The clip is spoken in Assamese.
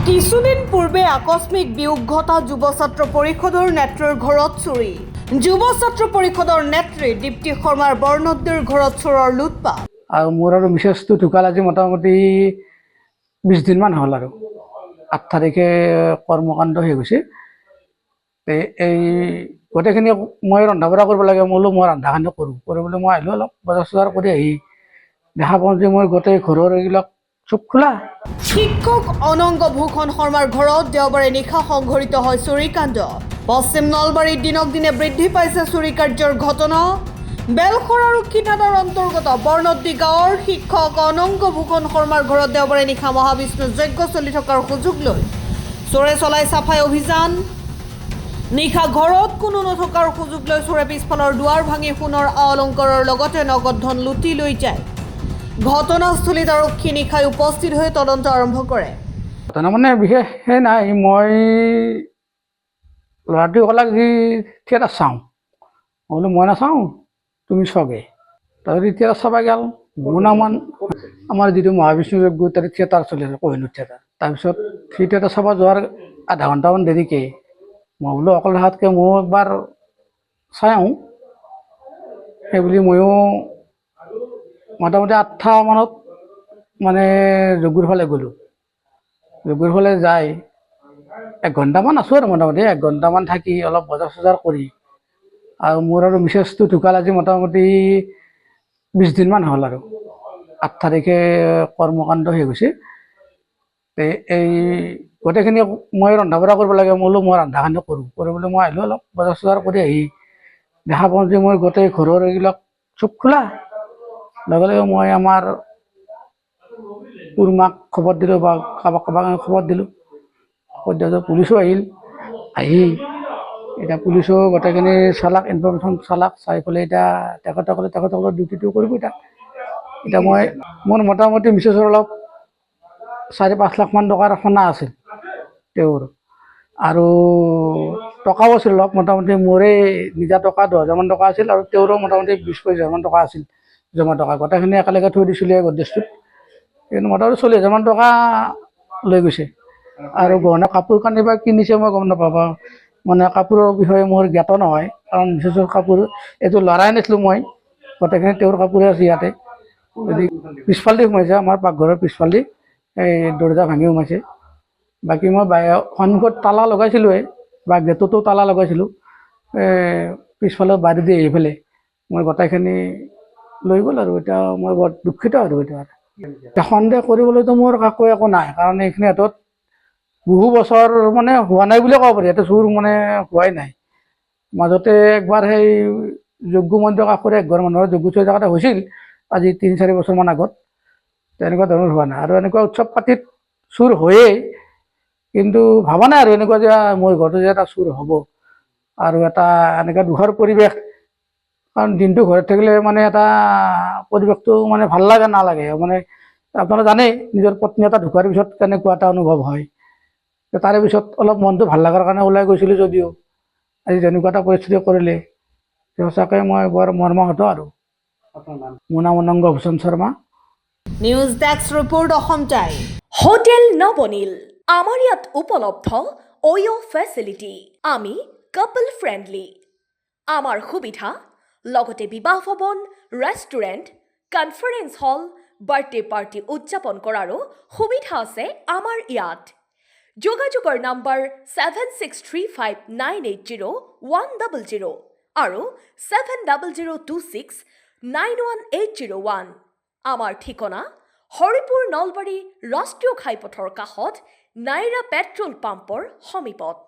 কিছুদিন পূৰ্বে আকস্মিক বিয়োগ ঘটা যুৱ ছাত্ৰ পৰিষদৰ নেত্ৰীৰ ঘৰত চুৰি। যুৱ ছাত্ৰ পৰিষদৰ নেত্ৰী দীপ্তি শৰ্মাৰ বৰ্ণদ্দীৰ ঘৰত চোৰৰ লুটপাট। আৰু মোৰ আৰু মিছেছটো ঢুকাল আজি মোটামুটি 20 দিনমান হ'ল আৰু 8 তাৰিখে কৰ্মকাণ্ড হৈ গৈছে। এই গোটেইখিনি মই ৰন্ধা বঢ়া কৰিব লাগে, মই বোলো মই ৰন্ধাখিনি কৰোঁ। কৰিবলৈ মই আহিলোঁ, অলপ বজাৰ চজাৰ কৰি আহি দেখা পাওঁ যে মই গোটেই ঘৰৰ এইবিলাক চব খোলা। শিক্ষক অনঙ্গ ভূষণ শৰ্মাৰ ঘৰত দেওবাৰে নিশা সংঘটিত হয় চুৰিকাণ্ড। পশ্চিম নলবাৰীত দিনক দিনে বৃদ্ধি পাইছে চুৰি কাৰ্যৰ ঘটনা। বেলখৰ আৰক্ষী থানাৰ অন্তৰ্গত বৰ্ণদ্দী গাঁৱৰ শিক্ষক অনঙ্গ ভূষণ শৰ্মাৰ ঘৰত দেওবাৰে নিশা মহাবিষ্ণু যজ্ঞ চলি থকাৰ সুযোগ লৈ চোৰে চলাই চাফাই অভিযান। নিশা ঘৰত কোনো নথকাৰ সুযোগ লৈ চোৰে পিছফালৰ দুৱাৰ ভাঙি সোণৰ অলংকাৰৰ লগতে নগদ ধন লুটি লৈ যায়। ঘটনাস্থলীত আৰক্ষী নিশাই উপস্থিত হৈ তদন্ত আৰম্ভ কৰে। ঘটনা মানে বিশেষ সেই নাই, মই ল'ৰাটোৱে ক'লাক যি থিয়েটাৰ চাওঁ, মই বোলো মই নাচাওঁ, তুমি চগে। তাৰপিছত থিয়েটাৰ চাব গ'ল। গুণামান আমাৰ যিটো মহাবিষ্ণু যজ্ঞ তাতে থিয়েটাৰ চলি আছে, কোহিনুৰ থিয়েটাৰ। তাৰপিছত সেই থিয়েটাৰ চাব যোৱাৰ আধা ঘণ্টামান দেৰিকৈ মই বোলো অকল হাতকৈ ময়ো একবাৰ চাই আহোঁ। সেইবুলি ময়ো মোটামুটি 8টা মানত মানে যজ্ঞৰ ফালে গ'লোঁ। যজ্ঞৰ ফালে যাই 1 ঘণ্টামান আছোঁ আৰু মোটামুটি 1 ঘণ্টামান থাকি অলপ বজাৰ চজাৰ কৰি আৰু মোৰ আৰু মিছেছটো ঢুকাল আজি মোটামুটি 20 দিনমান হ'ল আৰু 8 তাৰিখে কৰ্মকাণ্ড হৈ গৈছে। এই গোটেইখিনি মই ৰন্ধা বঢ়া কৰিব লাগে, মই বোলো মই ৰন্ধাখিনি কৰোঁ। কৰিবলৈ মই আহিলোঁ, অলপ বজাৰ চজাৰ কৰি আহি দেখা পাওঁ যে মই গোটেই ঘৰৰ এইবিলাক চব খোলা। লগে লগে মই আমাৰ পুৰমাক খবৰ দিলোঁ বা কাৰোবাক খবৰ দিলোঁ। খবৰ দিয়াৰ পুলিচো আহিল। আহি এতিয়া পুলিচো গোটেইখিনি চালাক, ইনফৰমেশ্যন চালাক, চাই পেলাই এতিয়া তেখেতসকলে ডিউটিটো কৰিব। এতিয়া মোৰ মোটামুটি মিছেছৰ অলপ 4-5 লাখমান টকাৰ সোণা আছিল তেওঁৰ, আৰু টকাও আছিল অলপ, মোটামুটি মোৰে নিজা টকা 10,000 মান টকা আছিল আৰু তেওঁৰো মোটামুটি 20-25,000 মান টকা আছিল জমা টকা। গোটেইখিনি একেলগে থৈ দিছিলোঁ গডৰেজটোত। কিন্তু মোটামুটি 40,000 মান টকা লৈ গৈছে। আৰু গহনা কাপোৰ কানি বা কিনিছে মই গম নাপাওঁ, মানে কাপোৰৰ বিষয়ে মোৰ জ্ঞাত নহয়, কাৰণ মিছেছৰ কাপোৰ এইটো লৰাই নাছিলোঁ মই, গোটেইখিনি তেওঁৰ কাপোৰে আছে ইয়াতে। যদি পিছফালেদি সোমাইছে, আমাৰ পাকঘৰৰ পিছফালেদি এই দৰ্জা ভাঙি সোমাইছে। বাকী মই সন্মুখত তালা লগাইছিলোঁৱে বা গেটতো তালা লগাইছিলোঁ। পিছফালে বাৰী দি আহি পেলাই মই গোটেইখিনি লৈ গ'ল আৰু এতিয়া মই বৰ দুখিত আৰু এতিয়া সন্দেহ কৰিবলৈতো মোৰ কাকো একো নাই, কাৰণ এইখিনি হাতত বহু বছৰ মানে হোৱা নাই বুলিয়ে ক'ব পাৰি, ইয়াতে চুৰ মানে হোৱাই নাই। মাজতে একবাৰ সেই যজ্ঞ মন্দিৰৰ কাষৰে একঘৰ মানুহৰ যজ্ঞ চলি থকাতে হৈছিল আজি 3-4 বছৰমান আগত। তেনেকুৱা ধৰণৰ হোৱা নাই। আৰু এনেকুৱা উৎসৱ পাতিত চুৰ হয়েই, কিন্তু ভবা নাই আৰু এনেকুৱা যে মোৰ ঘৰতো যে এটা চুৰ হ'ব আৰু এটা এনেকুৱা দুখৰ পৰিৱেশ। কাৰণ দিনটো ঘৰত থাকিলে মানে এটা পৰিৱেশটো মানে ভাল লাগে নালাগে, মানে আপোনালোকে জানেই নিজৰ পত্নী এটা ঢুকোৱাৰ পিছত কেনেকুৱা এটা অনুভৱ হয়। তাৰে পিছত অলপ মনটো ভাল লগাৰ কাৰণে ওলাই গৈছিলোঁ যদিও আজি যেনেকুৱা এটা পৰিস্থিতি কৰিলে সঁচাকৈ মই বৰ মৰ্মাহত। আৰু মোৰ নাম Ananga Bhushan Sarma. News desk report, Assam time. Hotel Nabanil আমাৰ ইয়াত উপলব্ধ অয়' ফেচিলিটি। আমি কাপল ফ্ৰেণ্ডলি। আমাৰ সুবিধা লগতে বিবাহ ভৱন, ৰেষ্টুৰেণ্ট, কনফাৰেন্স হল, বাৰ্থডে পাৰ্টি উদযাপন কৰাৰো সুবিধা আছে আমাৰ ইয়াত। যোগাযোগৰ নম্বৰ 7635980100 আৰু 7002691801। আমাৰ ঠিকনা হৰিপুৰ নলবাৰী ৰাষ্ট্ৰীয় ঘাইপথৰ কাষত নাইৰা পেট্ৰল পাম্পৰ সমীপত।